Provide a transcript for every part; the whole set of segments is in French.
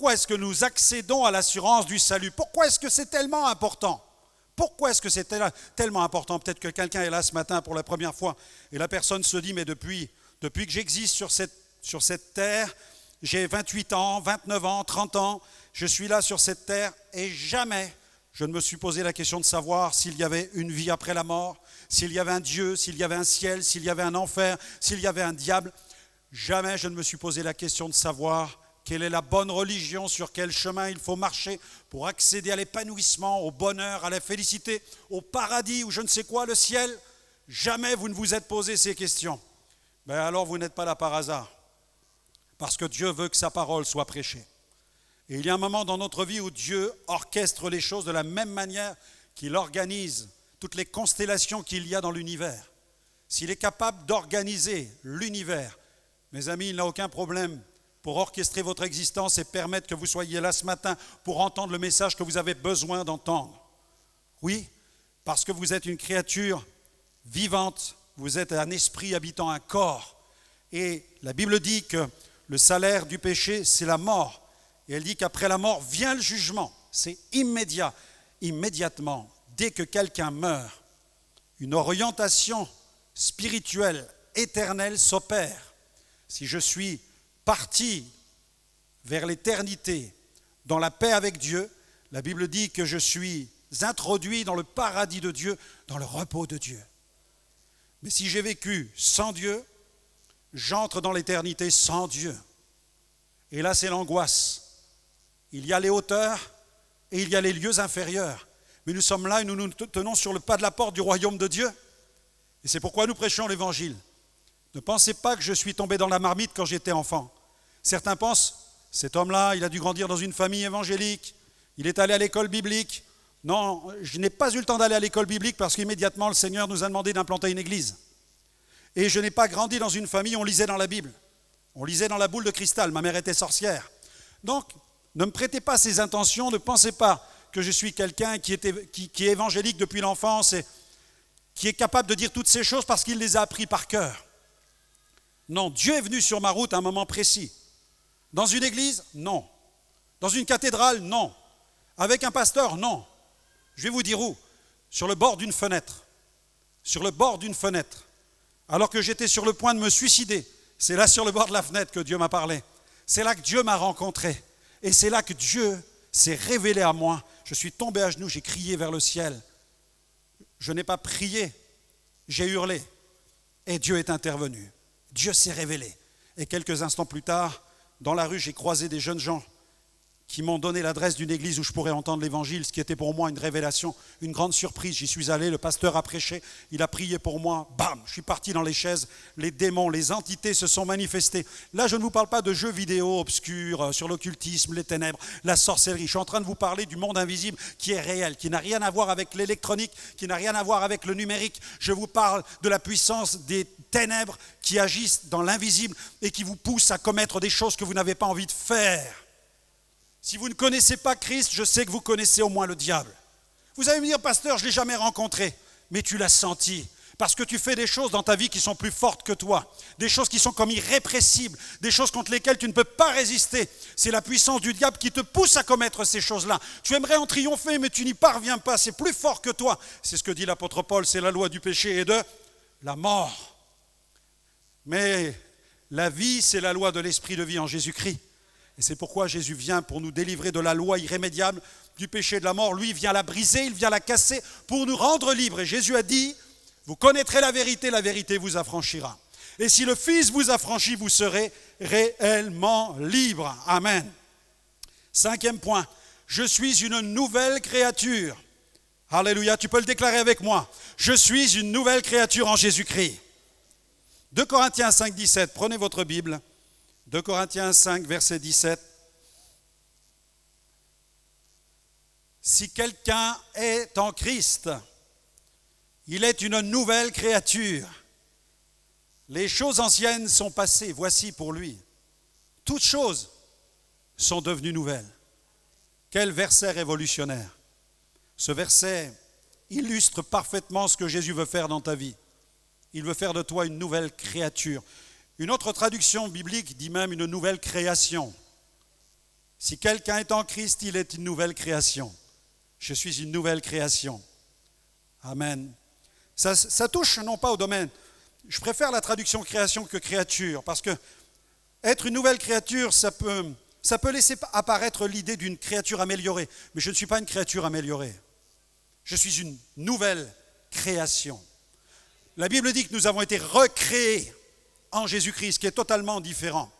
pourquoi est-ce que nous accédons à l'assurance du salut? Pourquoi est-ce que c'est tellement important? Pourquoi est-ce que c'est tellement important? Peut-être que quelqu'un est là ce matin pour la première fois et la personne se dit, mais depuis que j'existe sur cette terre, j'ai 28 ans, 29 ans, 30 ans, je suis là sur cette terre et jamais je ne me suis posé la question de savoir s'il y avait une vie après la mort, s'il y avait un Dieu, s'il y avait un ciel, s'il y avait un enfer, s'il y avait un diable. Jamais je ne me suis posé la question de savoir quelle est la bonne religion, sur quel chemin il faut marcher pour accéder à l'épanouissement, au bonheur, à la félicité, au paradis ou je ne sais quoi, le ciel. Jamais vous ne vous êtes posé ces questions. Ben alors vous n'êtes pas là par hasard, parce que Dieu veut que sa parole soit prêchée. Et il y a un moment dans notre vie où Dieu orchestre les choses de la même manière qu'il organise toutes les constellations qu'il y a dans l'univers. S'il est capable d'organiser l'univers, mes amis, il n'a aucun problème pour orchestrer votre existence et permettre que vous soyez là ce matin pour entendre le message que vous avez besoin d'entendre. Oui, parce que vous êtes une créature vivante, vous êtes un esprit habitant un corps. Et la Bible dit que le salaire du péché, c'est la mort. Et elle dit qu'après la mort vient le jugement. C'est immédiat, immédiatement. Dès que quelqu'un meurt, une orientation spirituelle, éternelle s'opère. Si je suis parti vers l'éternité, dans la paix avec Dieu, la Bible dit que je suis introduit dans le paradis de Dieu, dans le repos de Dieu. Mais si j'ai vécu sans Dieu, j'entre dans l'éternité sans Dieu. Et là, c'est l'angoisse. Il y a les hauteurs et il y a les lieux inférieurs. Mais nous sommes là et nous nous tenons sur le pas de la porte du royaume de Dieu. Et c'est pourquoi nous prêchons l'évangile. Ne pensez pas que je suis tombé dans la marmite quand j'étais enfant. Certains pensent, cet homme-là, il a dû grandir dans une famille évangélique, il est allé à l'école biblique. Non, je n'ai pas eu le temps d'aller à l'école biblique parce qu'immédiatement le Seigneur nous a demandé d'implanter une église. Et je n'ai pas grandi dans une famille où on lisait dans la Bible. On lisait dans la boule de cristal, ma mère était sorcière. Donc, ne me prêtez pas ces intentions, ne pensez pas que je suis quelqu'un qui est évangélique depuis l'enfance et qui est capable de dire toutes ces choses parce qu'il les a appris par cœur. Non, Dieu est venu sur ma route à un moment précis. Dans une église, non. Dans une cathédrale, non. Avec un pasteur, non. Je vais vous dire où. Sur le bord d'une fenêtre. Sur le bord d'une fenêtre. Alors que j'étais sur le point de me suicider, c'est là sur le bord de la fenêtre que Dieu m'a parlé. C'est là que Dieu m'a rencontré. Et c'est là que Dieu s'est révélé à moi. Je suis tombé à genoux, j'ai crié vers le ciel. Je n'ai pas prié, j'ai hurlé. Et Dieu est intervenu. Dieu s'est révélé. Et quelques instants plus tard, dans la rue, j'ai croisé des jeunes gens qui m'ont donné l'adresse d'une église où je pourrais entendre l'évangile, ce qui était pour moi une révélation, une grande surprise. J'y suis allé, le pasteur a prêché, il a prié pour moi, bam, je suis parti dans les chaises, les démons, les entités se sont manifestés. Là, je ne vous parle pas de jeux vidéo obscurs sur l'occultisme, les ténèbres, la sorcellerie. Je suis en train de vous parler du monde invisible qui est réel, qui n'a rien à voir avec l'électronique, qui n'a rien à voir avec le numérique. Je vous parle de la puissance des ténèbres qui agissent dans l'invisible et qui vous poussent à commettre des choses que vous n'avez pas envie de faire. Si vous ne connaissez pas Christ, je sais que vous connaissez au moins le diable. Vous allez me dire, pasteur, je ne l'ai jamais rencontré, mais tu l'as senti. Parce que tu fais des choses dans ta vie qui sont plus fortes que toi, des choses qui sont comme irrépressibles, des choses contre lesquelles tu ne peux pas résister. C'est la puissance du diable qui te pousse à commettre ces choses-là. Tu aimerais en triompher, mais tu n'y parviens pas, c'est plus fort que toi. C'est ce que dit l'apôtre Paul, c'est la loi du péché et de la mort. Mais la vie, c'est la loi de l'esprit de vie en Jésus-Christ. Et c'est pourquoi Jésus vient pour nous délivrer de la loi irrémédiable, du péché et de la mort. Lui, il vient la briser, il vient la casser pour nous rendre libres. Et Jésus a dit, vous connaîtrez la vérité vous affranchira. Et si le Fils vous affranchit, vous serez réellement libres. Amen. 5e point, je suis une nouvelle créature. Alléluia, tu peux le déclarer avec moi. Je suis une nouvelle créature en Jésus-Christ. 2 Corinthiens 5, 17, prenez votre Bible. 2 Corinthiens 5, verset 17. Si quelqu'un est en Christ, il est une nouvelle créature. Les choses anciennes sont passées, voici pour lui. Toutes choses sont devenues nouvelles. Quel verset révolutionnaire. Ce verset illustre parfaitement ce que Jésus veut faire dans ta vie. Il veut faire de toi une nouvelle créature. Une autre traduction biblique dit même une nouvelle création. Si quelqu'un est en Christ, il est une nouvelle création. Je suis une nouvelle création. Amen. Ça touche non pas au domaine. Je préfère la traduction création que créature, parce que être une nouvelle créature, ça peut laisser apparaître l'idée d'une créature améliorée. Mais je ne suis pas une créature améliorée. Je suis une nouvelle création. La Bible dit que nous avons été recréés en Jésus-Christ, ce qui est totalement différent.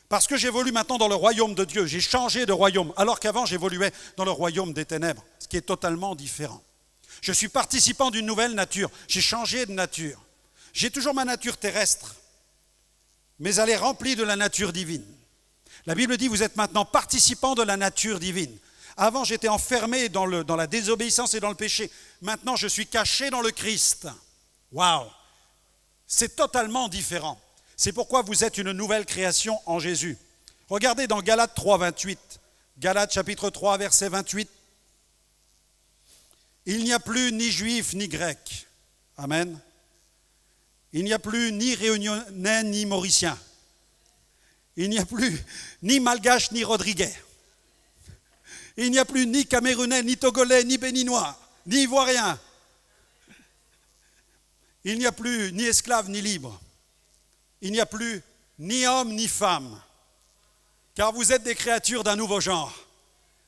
Parce que j'évolue maintenant dans le royaume de Dieu. J'ai changé de royaume, alors qu'avant j'évoluais dans le royaume des ténèbres, ce qui est totalement différent. Je suis participant d'une nouvelle nature. J'ai changé de nature. J'ai toujours ma nature terrestre, mais elle est remplie de la nature divine. La Bible dit, vous êtes maintenant participant de la nature divine. Avant, j'étais enfermé dans la désobéissance et dans le péché. Maintenant, je suis caché dans le Christ. Waouh! C'est totalement différent. C'est pourquoi vous êtes une nouvelle création en Jésus. Regardez dans Galates 3, 28. Galates chapitre 3, verset 28. Il n'y a plus ni juif ni grec. Amen. Il n'y a plus ni réunionnais ni mauricien. Il n'y a plus ni malgache ni rodriguais. Il n'y a plus ni camerounais, ni togolais, ni béninois, ni ivoirien. Il n'y a plus ni esclave ni libre. Il n'y a plus ni homme ni femme. Car vous êtes des créatures d'un nouveau genre.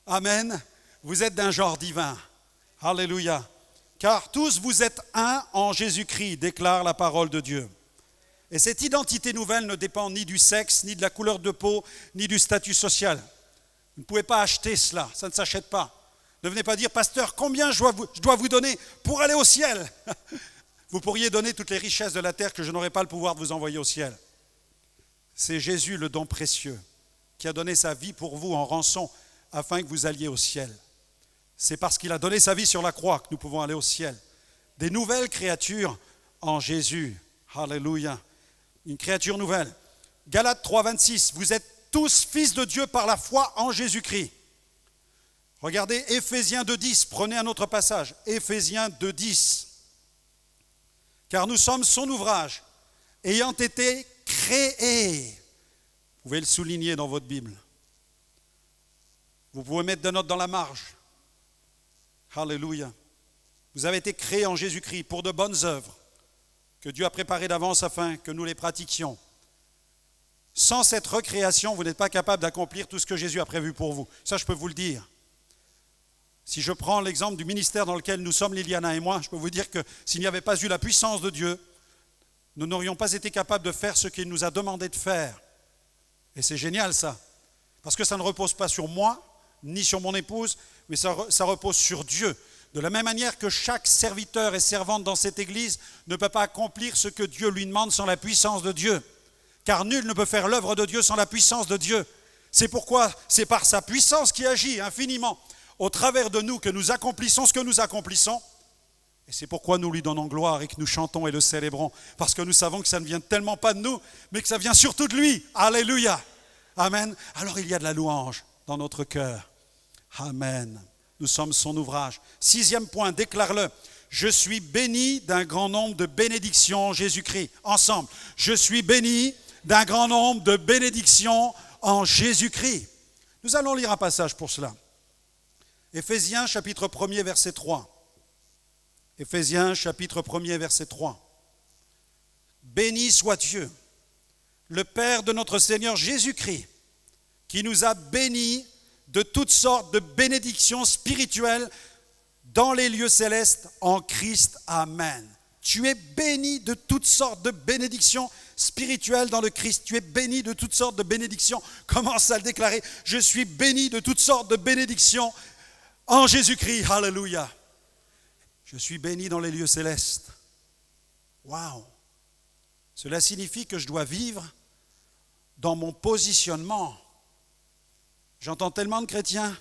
Amen. Vous êtes d'un genre divin. Alléluia. Car tous vous êtes un en Jésus-Christ, déclare la parole de Dieu. Et cette identité nouvelle ne dépend ni du sexe, ni de la couleur de peau, ni du statut social. Vous ne pouvez pas acheter cela, ça ne s'achète pas. Ne venez pas dire, pasteur, combien je dois vous donner pour aller au ciel? Vous pourriez donner toutes les richesses de la terre que je n'aurais pas le pouvoir de vous envoyer au ciel. C'est Jésus, le don précieux, qui a donné sa vie pour vous en rançon afin que vous alliez au ciel. C'est parce qu'il a donné sa vie sur la croix que nous pouvons aller au ciel. Des nouvelles créatures en Jésus. Alléluia. Une créature nouvelle. Galates 3, 26. Vous êtes tous fils de Dieu par la foi en Jésus-Christ. Regardez Éphésiens 2, 10. Prenez un autre passage. Éphésiens 2, 10. Car nous sommes son ouvrage, ayant été créés. Vous pouvez le souligner dans votre Bible. Vous pouvez mettre des notes dans la marge. Alléluia. Vous avez été créés en Jésus-Christ pour de bonnes œuvres que Dieu a préparées d'avance afin que nous les pratiquions. Sans cette recréation, vous n'êtes pas capable d'accomplir tout ce que Jésus a prévu pour vous. Ça, je peux vous le dire. Si je prends l'exemple du ministère dans lequel nous sommes, Liliana et moi, je peux vous dire que s'il n'y avait pas eu la puissance de Dieu, nous n'aurions pas été capables de faire ce qu'il nous a demandé de faire. Et c'est génial ça, parce que ça ne repose pas sur moi, ni sur mon épouse, mais ça repose sur Dieu. De la même manière que chaque serviteur et servante dans cette église ne peut pas accomplir ce que Dieu lui demande sans la puissance de Dieu. Car nul ne peut faire l'œuvre de Dieu sans la puissance de Dieu. C'est pourquoi c'est par sa puissance qui agit infiniment au travers de nous que nous accomplissons ce que nous accomplissons. Et c'est pourquoi nous lui donnons gloire et que nous chantons et le célébrons. Parce que nous savons que ça ne vient tellement pas de nous, mais que ça vient surtout de lui. Alléluia. Amen. Alors il y a de la louange dans notre cœur. Amen. Nous sommes son ouvrage. 6e point, déclare-le. Je suis béni d'un grand nombre de bénédictions en Jésus-Christ. Ensemble. Je suis béni d'un grand nombre de bénédictions en Jésus-Christ. Nous allons lire un passage pour cela. Éphésiens chapitre 1er verset 3. Éphésiens chapitre 1er verset 3. Béni soit Dieu, le Père de notre Seigneur Jésus-Christ, qui nous a bénis de toutes sortes de bénédictions spirituelles dans les lieux célestes en Christ. Amen. Tu es béni de toutes sortes de bénédictions spirituelles dans le Christ. Tu es béni de toutes sortes de bénédictions. Commence à le déclarer. Je suis béni de toutes sortes de bénédictions en Jésus-Christ. Alléluia. Je suis béni dans les lieux célestes. Waouh! Cela signifie que je dois vivre dans mon positionnement. J'entends tellement de chrétiens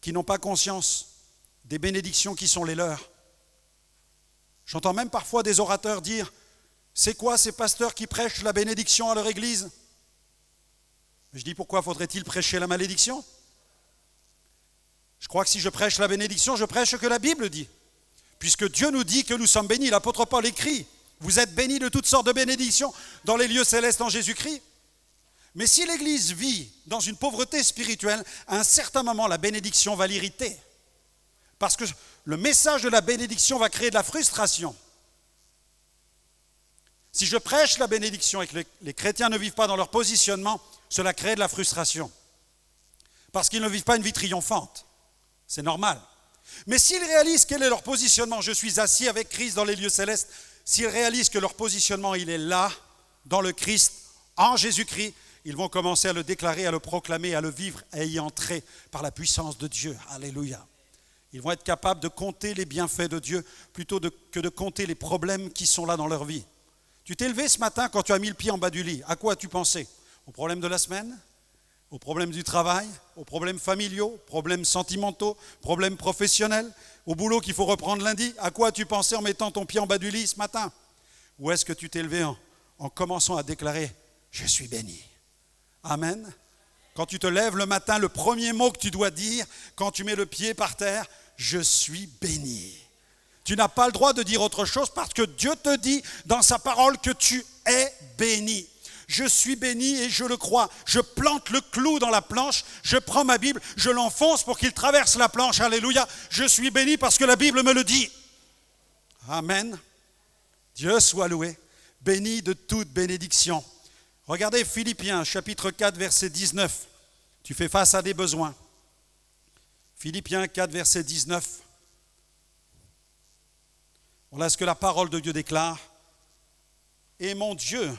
qui n'ont pas conscience des bénédictions qui sont les leurs. J'entends même parfois des orateurs dire « C'est quoi ces pasteurs qui prêchent la bénédiction à leur église ?» Je dis « Pourquoi faudrait-il prêcher la malédiction ?» Je crois que si je prêche la bénédiction, je prêche ce que la Bible dit. Puisque Dieu nous dit que nous sommes bénis, l'apôtre Paul écrit « Vous êtes bénis de toutes sortes de bénédictions dans les lieux célestes en Jésus-Christ. » Mais si l'Église vit dans une pauvreté spirituelle, à un certain moment, la bénédiction va l'irriter. Parce que le message de la bénédiction va créer de la frustration. Si je prêche la bénédiction et que les chrétiens ne vivent pas dans leur positionnement, cela crée de la frustration. Parce qu'ils ne vivent pas une vie triomphante. C'est normal. Mais s'ils réalisent quel est leur positionnement, je suis assis avec Christ dans les lieux célestes, s'ils réalisent que leur positionnement, il est là, dans le Christ, en Jésus-Christ, ils vont commencer à le déclarer, à le proclamer, à le vivre et y entrer par la puissance de Dieu. Alléluia. Ils vont être capables de compter les bienfaits de Dieu plutôt que de compter les problèmes qui sont là dans leur vie. Tu t'es levé ce matin quand tu as mis le pied en bas du lit. À quoi as-tu pensé? Aux problèmes de la semaine? Aux problèmes du travail? Aux problèmes familiaux? Problèmes sentimentaux? Problèmes professionnels? Au boulot qu'il faut reprendre lundi? À quoi as-tu pensé en mettant ton pied en bas du lit ce matin? Ou est-ce que tu t'es levé en commençant à déclarer « Je suis béni ». Amen. Quand tu te lèves le matin, le premier mot que tu dois dire, quand tu mets le pied par terre, « Je suis béni ». Tu n'as pas le droit de dire autre chose parce que Dieu te dit dans sa parole que tu es béni. Je suis béni et je le crois. Je plante le clou dans la planche, je prends ma Bible, je l'enfonce pour qu'il traverse la planche. Alléluia. Je suis béni parce que la Bible me le dit. Amen. Dieu soit loué. Béni de toute bénédiction. Regardez Philippiens, chapitre 4, verset 19. Tu fais face à des besoins. Philippiens 4, verset 19. Voilà ce que la parole de Dieu déclare. Et mon Dieu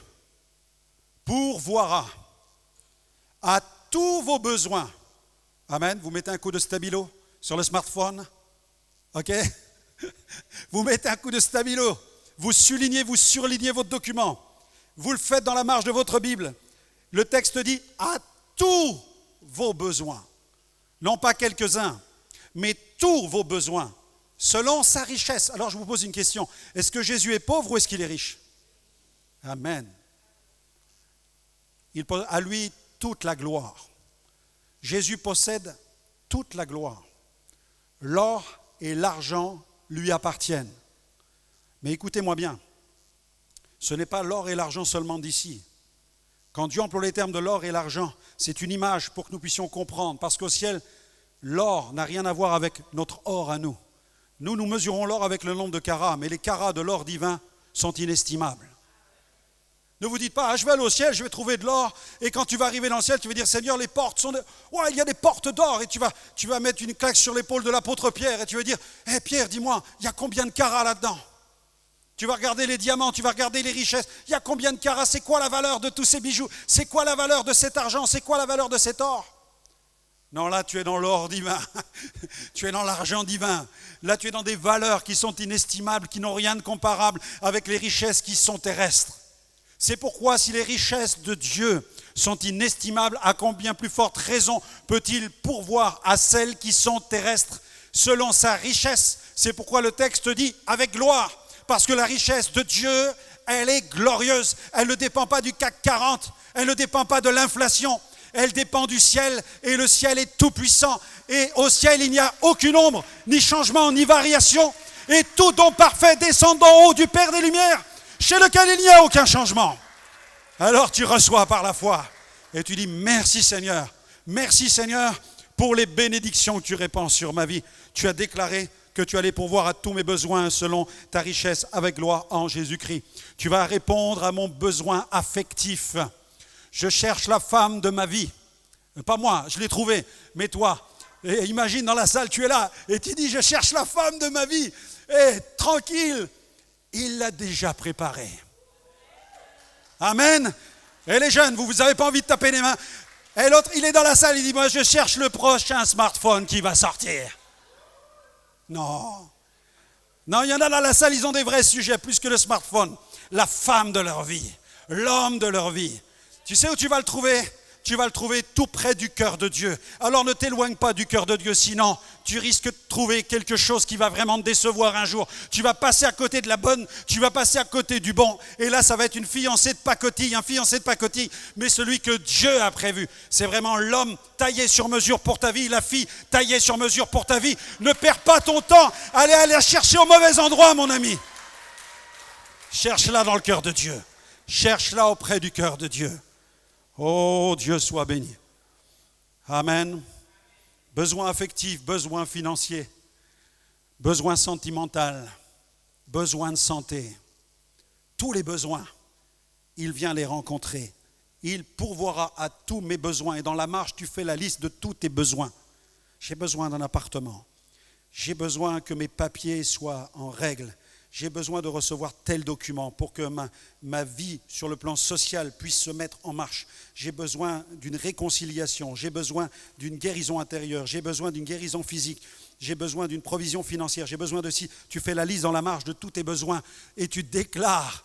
pourvoira à tous vos besoins. Amen. Vous mettez un coup de stabilo sur le smartphone. OK? Vous mettez un coup de stabilo. Vous soulignez, vous surlignez votre document. Vous le faites dans la marge de votre Bible. Le texte dit à tous vos besoins. Non pas quelques-uns, mais tous vos besoins. Selon sa richesse. Alors je vous pose une question. Est-ce que Jésus est pauvre ou est-ce qu'il est riche? Amen. Il possède à lui toute la gloire. Jésus possède toute la gloire. L'or et l'argent lui appartiennent. Mais écoutez-moi bien. Ce n'est pas l'or et l'argent seulement d'ici. Quand Dieu emploie les termes de l'or et l'argent, c'est une image pour que nous puissions comprendre. Parce qu'au ciel, l'or n'a rien à voir avec notre or à nous. Nous mesurons l'or avec le nombre de carats, mais les carats de l'or divin sont inestimables. Ne vous dites pas, je vais aller au ciel, je vais trouver de l'or, et quand tu vas arriver dans le ciel, tu vas dire, Seigneur, les portes sont... Ouais, il y a des portes d'or, et tu vas mettre une claque sur l'épaule de l'apôtre Pierre, et tu vas dire, hé Pierre, dis-moi, il y a combien de carats là-dedans? Tu vas regarder les diamants, tu vas regarder les richesses, il y a combien de carats? C'est quoi la valeur de tous ces bijoux? C'est quoi la valeur de cet argent? C'est quoi la valeur de cet or? Non, là, tu es dans l'or divin, tu es dans l'argent divin. Là, tu es dans des valeurs qui sont inestimables, qui n'ont rien de comparable avec les richesses qui sont terrestres. C'est pourquoi, si les richesses de Dieu sont inestimables, à combien plus forte raison peut-il pourvoir à celles qui sont terrestres selon sa richesse? C'est pourquoi le texte dit « avec gloire ». Parce que la richesse de Dieu, elle est glorieuse. Elle ne dépend pas du CAC 40, elle ne dépend pas de l'inflation. Elle dépend du ciel et le ciel est tout puissant. Et au ciel, il n'y a aucune ombre, ni changement, ni variation. Et tout don parfait descend d'en haut du Père des Lumières, chez lequel il n'y a aucun changement. Alors tu reçois par la foi et tu dis merci Seigneur pour les bénédictions que tu répands sur ma vie. Tu as déclaré que tu allais pourvoir à tous mes besoins selon ta richesse avec gloire en Jésus-Christ. Tu vas répondre à mon besoin affectif. Je cherche la femme de ma vie. Pas moi, je l'ai trouvée, mais toi. Et imagine dans la salle, tu es là et tu dis, je cherche la femme de ma vie. Et tranquille, il l'a déjà préparée. Amen. Et les jeunes, vous n'avez pas envie de taper les mains. Et l'autre, il est dans la salle, il dit, moi je cherche le prochain smartphone qui va sortir. Non, il y en a dans la salle, ils ont des vrais sujets, plus que le smartphone. La femme de leur vie, l'homme de leur vie. Tu sais où tu vas le trouver? Tu vas le trouver tout près du cœur de Dieu. Alors ne t'éloigne pas du cœur de Dieu, sinon tu risques de trouver quelque chose qui va vraiment te décevoir un jour. Tu vas passer à côté de la bonne, tu vas passer à côté du bon. Et là, ça va être une fiancée de pacotille, un fiancé de pacotille. Mais celui que Dieu a prévu, c'est vraiment l'homme taillé sur mesure pour ta vie, la fille taillée sur mesure pour ta vie. Ne perds pas ton temps, allez la chercher au mauvais endroit, mon ami. Cherche-la dans le cœur de Dieu. Cherche-la auprès du cœur de Dieu. Oh, Dieu soit béni. Amen. Besoin affectif, besoin financier, besoin sentimental, besoin de santé. Tous les besoins, il vient les rencontrer. Il pourvoira à tous mes besoins. Et dans la marche, tu fais la liste de tous tes besoins. J'ai besoin d'un appartement. J'ai besoin que mes papiers soient en règle. J'ai besoin de recevoir tel document pour que ma vie sur le plan social puisse se mettre en marche. J'ai besoin d'une réconciliation. J'ai besoin d'une guérison intérieure. J'ai besoin d'une guérison physique. J'ai besoin d'une provision financière. J'ai besoin de si. Tu fais la liste dans la marche de tous tes besoins et tu déclares,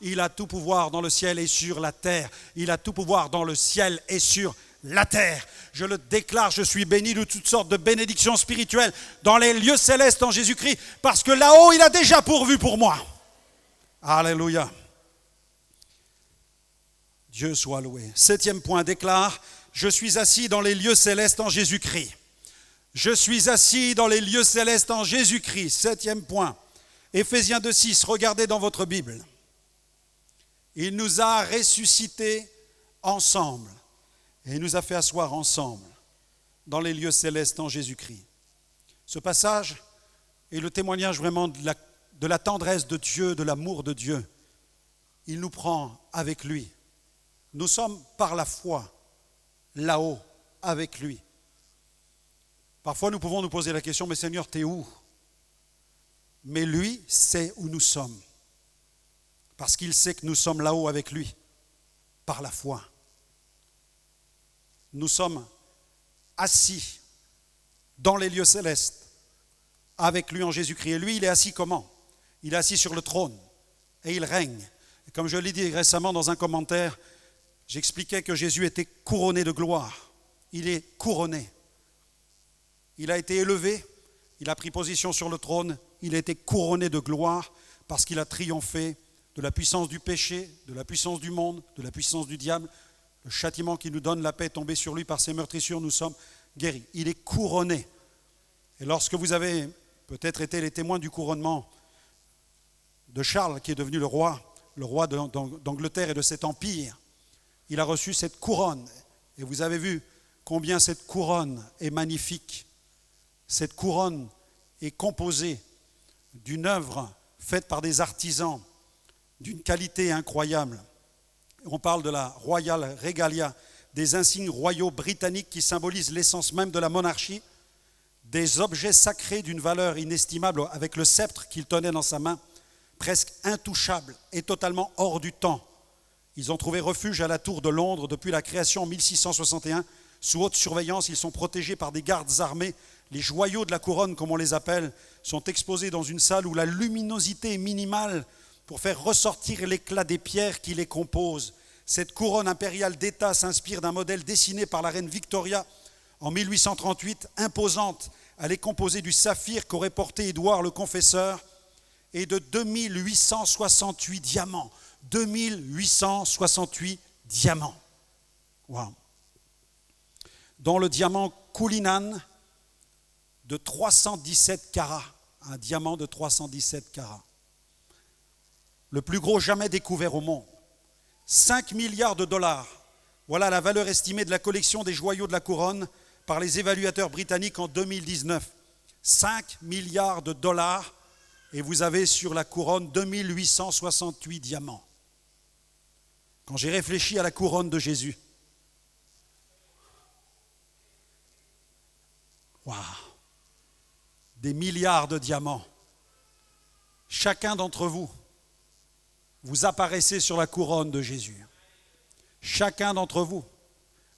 il a tout pouvoir dans le ciel et sur la terre. Il a tout pouvoir dans le ciel et sur la terre. Je le déclare, je suis béni de toutes sortes de bénédictions spirituelles dans les lieux célestes en Jésus-Christ, parce que là-haut, il a déjà pourvu pour moi. Alléluia. Dieu soit loué. 7e point, déclare, je suis assis dans les lieux célestes en Jésus-Christ. Je suis assis dans les lieux célestes en Jésus-Christ. 7e point. Éphésiens 2,6, regardez dans votre Bible. Il nous a ressuscités ensemble. Et il nous a fait asseoir ensemble dans les lieux célestes en Jésus-Christ. Ce passage est le témoignage vraiment de la tendresse de Dieu, de l'amour de Dieu. Il nous prend avec lui. Nous sommes par la foi là-haut avec lui. Parfois nous pouvons nous poser la question, mais Seigneur, t'es où? Mais lui sait où nous sommes. Parce qu'il sait que nous sommes là-haut avec lui, par la foi. Nous sommes assis dans les lieux célestes avec lui en Jésus-Christ. Et lui, il est assis comment? Il est assis sur le trône et il règne. Et comme je l'ai dit récemment dans un commentaire, j'expliquais que Jésus était couronné de gloire. Il est couronné. Il a été élevé, il a pris position sur le trône, il a été couronné de gloire parce qu'il a triomphé de la puissance du péché, de la puissance du monde, de la puissance du diable. Le châtiment qui nous donne la paix est tombé sur lui, par ses meurtrissures, nous sommes guéris. Il est couronné. Et lorsque vous avez peut-être été les témoins du couronnement de Charles, qui est devenu le roi d'Angleterre et de cet empire, il a reçu cette couronne. Et vous avez vu combien cette couronne est magnifique. Cette couronne est composée d'une œuvre faite par des artisans d'une qualité incroyable. On parle de la Royal Regalia, des insignes royaux britanniques qui symbolisent l'essence même de la monarchie, des objets sacrés d'une valeur inestimable avec le sceptre qu'il tenait dans sa main, presque intouchable et totalement hors du temps. Ils ont trouvé refuge à la Tour de Londres depuis la création en 1661. Sous haute surveillance, ils sont protégés par des gardes armés. Les joyaux de la couronne, comme on les appelle, sont exposés dans une salle où la luminosité est minimale pour faire ressortir l'éclat des pierres qui les composent. Cette couronne impériale d'État s'inspire d'un modèle dessiné par la reine Victoria en 1838, imposante. Elle est composée du saphir qu'aurait porté Édouard le Confesseur et de 2868 diamants. 2868 diamants. Wow. Dont le diamant Cullinan de 317 carats. Un diamant de 317 carats. Le plus gros jamais découvert au monde. 5 milliards de dollars. Voilà la valeur estimée de la collection des joyaux de la couronne par les évaluateurs britanniques en 2019. 5 milliards de dollars et vous avez sur la couronne 2868 diamants. Quand j'ai réfléchi à la couronne de Jésus, waouh, des milliards de diamants. Chacun d'entre vous, vous apparaissez sur la couronne de Jésus. Chacun d'entre vous,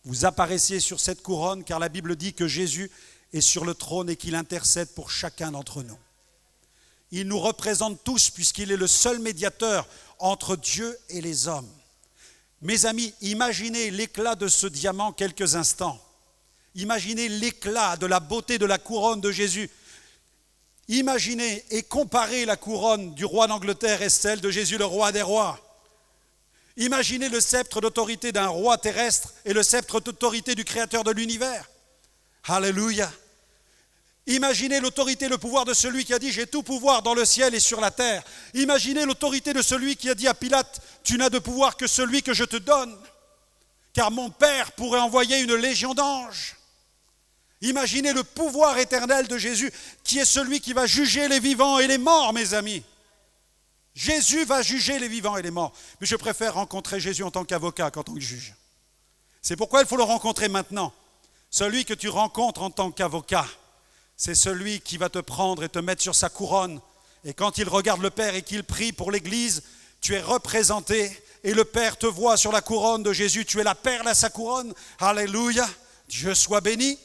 vous apparaissez sur cette couronne car la Bible dit que Jésus est sur le trône et qu'il intercède pour chacun d'entre nous. Il nous représente tous puisqu'il est le seul médiateur entre Dieu et les hommes. Mes amis, imaginez l'éclat de ce diamant quelques instants. Imaginez l'éclat de la beauté de la couronne de Jésus. Imaginez et comparez la couronne du roi d'Angleterre et celle de Jésus, le roi des rois. Imaginez le sceptre d'autorité d'un roi terrestre et le sceptre d'autorité du Créateur de l'univers. Alléluia. Imaginez l'autorité, le pouvoir de celui qui a dit « J'ai tout pouvoir dans le ciel et sur la terre ». Imaginez l'autorité de celui qui a dit à Pilate « Tu n'as de pouvoir que celui que je te donne ». car mon Père pourrait envoyer une légion d'anges. Imaginez le pouvoir éternel de Jésus, qui est celui qui va juger les vivants et les morts, mes amis. Jésus va juger les vivants et les morts. Mais je préfère rencontrer Jésus en tant qu'avocat qu'en tant que juge. C'est pourquoi il faut le rencontrer maintenant. Celui que tu rencontres en tant qu'avocat, c'est celui qui va te prendre et te mettre sur sa couronne. Et quand il regarde le Père et qu'il prie pour l'Église, tu es représenté et le Père te voit sur la couronne de Jésus. Tu es la perle à sa couronne. Alléluia. Dieu soit béni.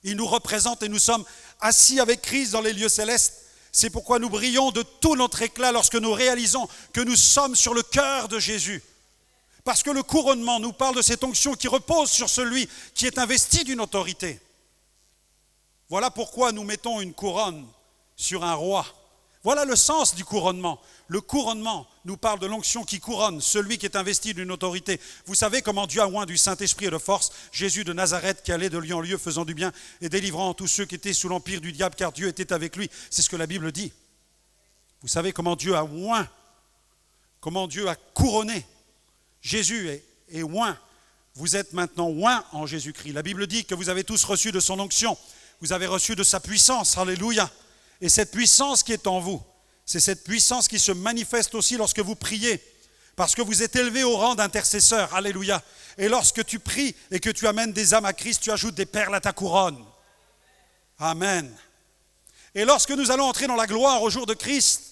Il nous représente et nous sommes assis avec Christ dans les lieux célestes. C'est pourquoi nous brillons de tout notre éclat lorsque nous réalisons que nous sommes sur le cœur de Jésus. Parce que le couronnement nous parle de cette onction qui repose sur celui qui est investi d'une autorité. Voilà pourquoi nous mettons une couronne sur un roi. Voilà le sens du couronnement. Le couronnement nous parle de l'onction qui couronne celui qui est investi d'une autorité. Vous savez comment Dieu a oint du Saint-Esprit et de force Jésus de Nazareth qui allait de lieu en lieu faisant du bien et délivrant tous ceux qui étaient sous l'empire du diable car Dieu était avec lui. C'est ce que la Bible dit. Vous savez comment Dieu a oint, comment Dieu a couronné. Jésus est oint. Vous êtes maintenant oint en Jésus-Christ. La Bible dit que vous avez tous reçu de son onction. Vous avez reçu de sa puissance. Alléluia. Et cette puissance qui est en vous, c'est cette puissance qui se manifeste aussi lorsque vous priez, parce que vous êtes élevé au rang d'intercesseur. Alléluia. Et lorsque tu pries et que tu amènes des âmes à Christ, tu ajoutes des perles à ta couronne. Amen. Et lorsque nous allons entrer dans la gloire au jour de Christ,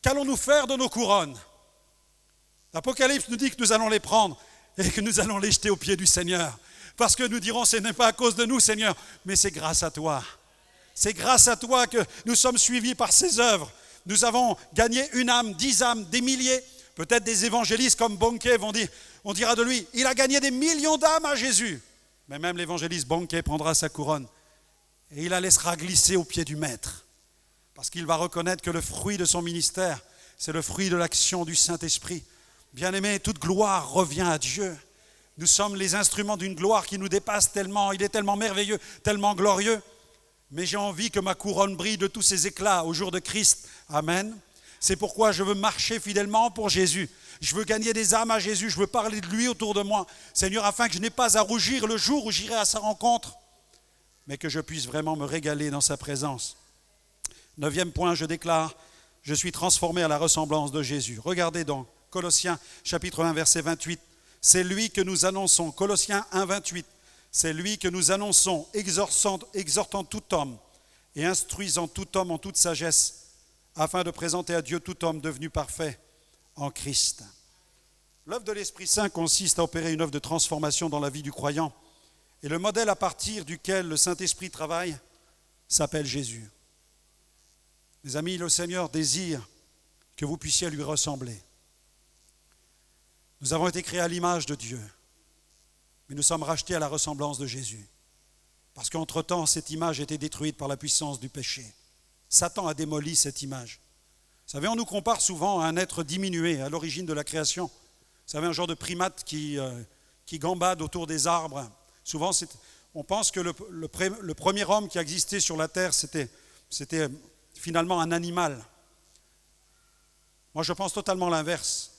qu'allons-nous faire de nos couronnes? L'Apocalypse nous dit que nous allons les prendre et que nous allons les jeter aux pieds du Seigneur. Parce que nous dirons, ce n'est pas à cause de nous, Seigneur, mais c'est grâce à toi. C'est grâce à toi que nous sommes suivis par ses œuvres. Nous avons gagné une âme, 10 âmes, des milliers. Peut-être des évangélistes comme Bonnke vont dire, on dira de lui, il a gagné des millions d'âmes à Jésus. Mais même l'évangéliste Bonnke prendra sa couronne et il la laissera glisser aux pieds du Maître. Parce qu'il va reconnaître que le fruit de son ministère, c'est le fruit de l'action du Saint-Esprit. Bien-aimés, toute gloire revient à Dieu. Nous sommes les instruments d'une gloire qui nous dépasse tellement, il est tellement merveilleux, tellement glorieux. Mais j'ai envie que ma couronne brille de tous ses éclats au jour de Christ. Amen. C'est pourquoi je veux marcher fidèlement pour Jésus. Je veux gagner des âmes à Jésus. Je veux parler de lui autour de moi. Seigneur, afin que je n'ai pas à rougir le jour où j'irai à sa rencontre, mais que je puisse vraiment me régaler dans sa présence. 9e point, je déclare, je suis transformé à la ressemblance de Jésus. Regardez donc, Colossiens chapitre 1, verset 28. C'est lui que nous annonçons, Colossiens 1, 28. C'est lui que nous annonçons, exhortant tout homme et instruisant tout homme en toute sagesse, afin de présenter à Dieu tout homme devenu parfait en Christ. L'œuvre de l'Esprit Saint consiste à opérer une œuvre de transformation dans la vie du croyant. Et le modèle à partir duquel le Saint-Esprit travaille s'appelle Jésus. Mes amis, le Seigneur désire que vous puissiez lui ressembler. Nous avons été créés à l'image de Dieu. Mais nous sommes rachetés à la ressemblance de Jésus. Parce qu'entre-temps, cette image a été détruite par la puissance du péché. Satan a démoli cette image. Vous savez, on nous compare souvent à un être diminué à l'origine de la création. Vous savez, un genre de primate qui gambade autour des arbres. Souvent, on pense que le premier homme qui a existé sur la terre, c'était finalement un animal. Moi, je pense totalement l'inverse.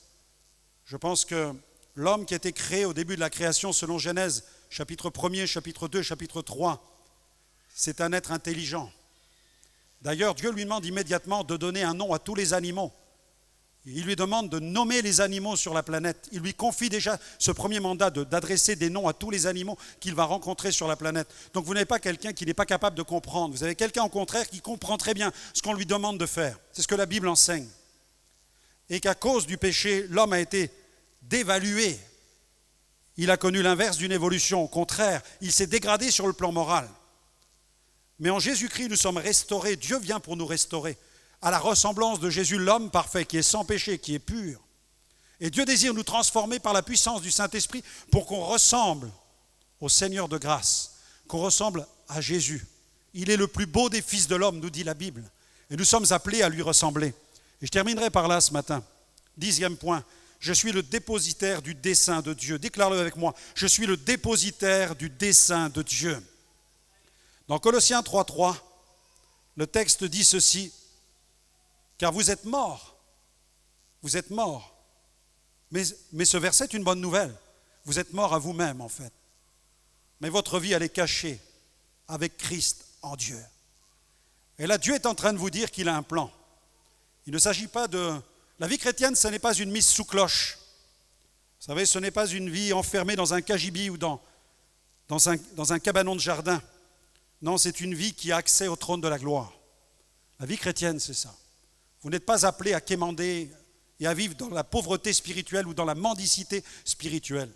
Je pense que l'homme qui a été créé au début de la création, selon Genèse, chapitre 1er, chapitre 2, chapitre 3, c'est un être intelligent. D'ailleurs, Dieu lui demande immédiatement de donner un nom à tous les animaux. Il lui demande de nommer les animaux sur la planète. Il lui confie déjà ce premier mandat d'adresser des noms à tous les animaux qu'il va rencontrer sur la planète. Donc vous n'avez pas quelqu'un qui n'est pas capable de comprendre. Vous avez quelqu'un au contraire qui comprend très bien ce qu'on lui demande de faire. C'est ce que la Bible enseigne. Et qu'à cause du péché, l'homme a été dévalué. Il a connu l'inverse d'une évolution. Au contraire, il s'est dégradé sur le plan moral. Mais en Jésus-Christ, nous sommes restaurés. Dieu vient pour nous restaurer à la ressemblance de Jésus, l'homme parfait, qui est sans péché, qui est pur. Et Dieu désire nous transformer par la puissance du Saint-Esprit pour qu'on ressemble au Seigneur de grâce, qu'on ressemble à Jésus. Il est le plus beau des fils de l'homme, nous dit la Bible. Et nous sommes appelés à lui ressembler. Et je terminerai par là ce matin. 10e point. Je suis le dépositaire du dessein de Dieu. Déclare-le avec moi. Je suis le dépositaire du dessein de Dieu. Dans Colossiens 3.3, le texte dit ceci. Car vous êtes morts. Vous êtes morts. Mais ce verset est une bonne nouvelle. Vous êtes mort à vous-même en fait. Mais votre vie, elle est cachée avec Christ en Dieu. Et là, Dieu est en train de vous dire qu'il a un plan. Il ne s'agit pas de... La vie chrétienne, ce n'est pas une mise sous cloche. Vous savez, ce n'est pas une vie enfermée dans un cagibi ou dans un cabanon de jardin. Non, c'est une vie qui a accès au trône de la gloire. La vie chrétienne, c'est ça. Vous n'êtes pas appelé à quémander et à vivre dans la pauvreté spirituelle ou dans la mendicité spirituelle.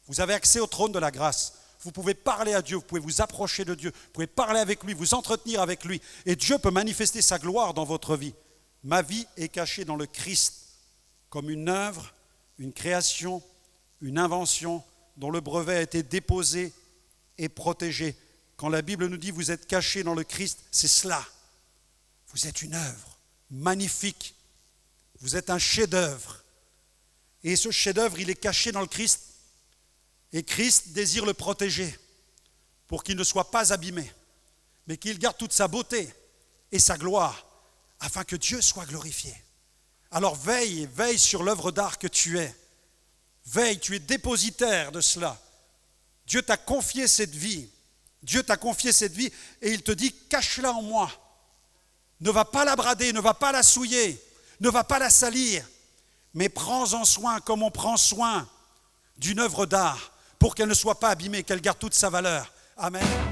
Vous avez accès au trône de la grâce. Vous pouvez parler à Dieu, vous pouvez vous approcher de Dieu, vous pouvez parler avec lui, vous entretenir avec lui. Et Dieu peut manifester sa gloire dans votre vie. Ma vie est cachée dans le Christ comme une œuvre, une création, une invention dont le brevet a été déposé et protégé. Quand la Bible nous dit « vous êtes cachés dans le Christ », c'est cela. Vous êtes une œuvre magnifique. Vous êtes un chef-d'œuvre. Et ce chef-d'œuvre, il est caché dans le Christ. Et Christ désire le protéger pour qu'il ne soit pas abîmé, mais qu'il garde toute sa beauté et sa gloire, afin que Dieu soit glorifié. Alors veille sur l'œuvre d'art que tu es. Veille, tu es dépositaire de cela. Dieu t'a confié cette vie. Dieu t'a confié cette vie et il te dit, cache-la en moi. Ne va pas la brader, ne va pas la souiller, ne va pas la salir, mais prends-en soin comme on prend soin d'une œuvre d'art pour qu'elle ne soit pas abîmée, qu'elle garde toute sa valeur. Amen.